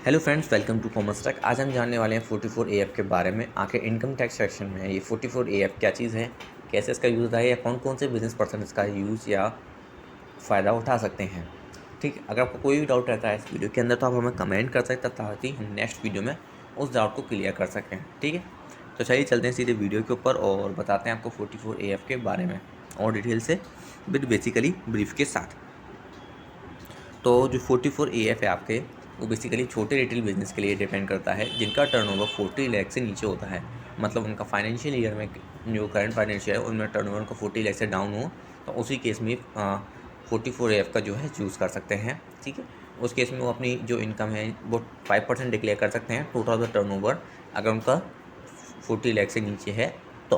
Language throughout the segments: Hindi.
Hello friends, welcome to commerce tech. आज हम जानने वाले हैं 44AF के बारे में। आखिर इनकम टैक्स सेक्शन में ये 44AF क्या चीज़ है, कैसे इसका यूज़ होता है या कौन कौन से बिजनेस पर्सन इसका यूज़ या फ़ायदा उठा सकते हैं। ठीक है, अगर आपको कोई भी डाउट रहता है इस वीडियो के अंदर तो आप हमें कमेंट कर सकते हैं ताकि हम नेक्स्ट वीडियो में उस डाउट को क्लियर कर सकें। ठीक है, तो चलिए चलते हैं सीधे वीडियो के ऊपर और बताते हैं आपको 44AF के बारे में और डिटेल से विद बेसिकली ब्रीफ के साथ। तो जो 44AF है आपके, वो बेसिकली छोटे रिटेल बिजनेस के लिए डिपेंड करता है जिनका टर्नओवर 40 लाख से नीचे होता है। मतलब उनका फाइनेंशियल ईयर में जो करंट फाइनेंशियल है उनमें टर्नओवर उनका 40 लाख से डाउन हो तो उसी केस में 44AF का जो है चूज़ कर सकते हैं। ठीक है, उस केस में वो अपनी जो इनकम है वो 5% डिक्लेयर कर सकते हैं टोटल ऑफ द टर्नओवर, अगर उनका 40 लाख से नीचे है तो।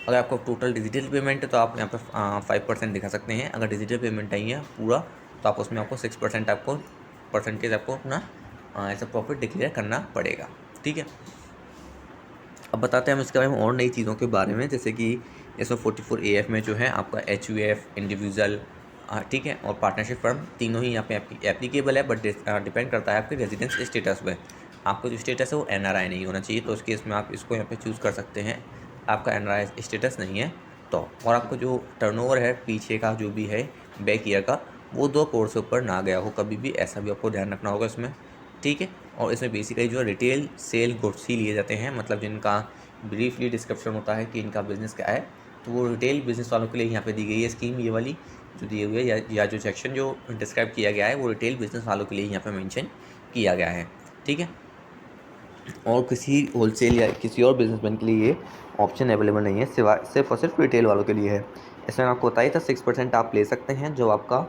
अगर आपको टोटल डिजिटल पेमेंट है तो आप यहाँ पे 5% दिखा सकते हैं। अगर डिजिटल पेमेंट नहीं है पूरा तो आप उसमें आपको 6% आपको परसेंटेज आपको अपना ऐसा प्रॉफिट डिक्लेयर करना पड़ेगा। ठीक है, अब बताते हैं हम इसके बारे में और नई चीज़ों के बारे में, जैसे कि इसमें 44AF में जो है आपका HUF इंडिविजुअल, ठीक है, और पार्टनरशिप फर्म तीनों ही यहाँ पे एप्लीकेबल है, बट डिपेंड करता है आपके रेजिडेंस स्टेटस पे। आपका जो स्टेटस है वो NRI नहीं होना चाहिए, तो उस केस में आप इसको यहाँ पे चूज़ कर सकते हैं। आपका NRI स्टेटस नहीं है तो, और आपका जो टर्नओवर है पीछे का जो भी है बैक ईयर का, वो 2 करोड़ से ऊपर ना गया हो कभी भी, ऐसा भी आपको ध्यान रखना होगा इसमें। ठीक है, और इसमें बेसिकली जो रिटेल सेल गुड्स ही लिए जाते हैं, मतलब जिनका ब्रीफली डिस्क्रिप्शन होता है कि इनका बिज़नेस क्या है, तो वो रिटेल बिज़नेस वालों के लिए यहाँ पे दी गई है स्कीम। ये वाली जो दी हुई है या जो सेक्शन जो डिस्क्राइब किया गया है वो रिटेल बिज़नेस वालों के लिए यहाँ पे मेंशन किया गया है। ठीक है, और किसी होलसेल या किसी और बिजनेसमैन के लिए ये ऑप्शन अवेलेबल नहीं है, सिवाय सिर्फ और सिर्फ रिटेल वालों के लिए है। इसमें आपको बताइए था 6% आप ले सकते हैं जो आपका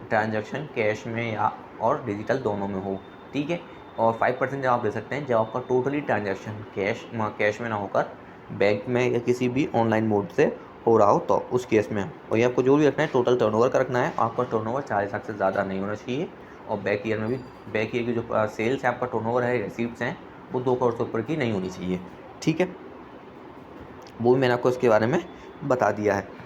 ट्रांजैक्शन कैश में या और डिजिटल दोनों में हो। ठीक है, और 5% जब आप ले सकते हैं जब आपका टोटली ट्रांजैक्शन कैश में ना होकर बैंक में या किसी भी ऑनलाइन मोड से हो रहा हो तो उस केस में। और ये आपको जो भी रखना है टोटल टर्नओवर का रखना है। आपका टर्नओवर 40 लाख से ज़्यादा नहीं होना चाहिए, और बैक ईयर में भी बैक ईयर की जो सेल्स है आपका टर्नओवर है, रिसीप्ट्स हैं, वो 2 करोड़ से ऊपर की नहीं होनी चाहिए। ठीक है, वो भी मैंने आपको इसके बारे में बता दिया है।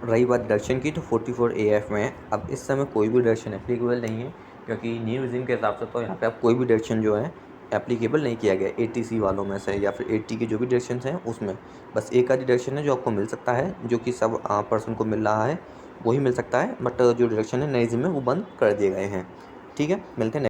रही बात डिडक्शन की, तो 44AF में अब इस समय कोई भी डिडक्शन एप्लीकेबल नहीं है, क्योंकि न्यू रिजिम के हिसाब से तो यहाँ पे अब कोई भी डिडक्शन जो है एप्लीकेबल नहीं किया गया 80C वालों में से या फिर 80 के जो भी डिडक्शन हैं उसमें। बस एक आधी डिडक्शन है जो आपको मिल सकता है, जो कि सब पर्सन को मिल रहा है, वही मिल सकता है, बट जो डिडक्शन है नए रिजिम में वो बंद कर दिए गए हैं। ठीक है, मिलते हैं।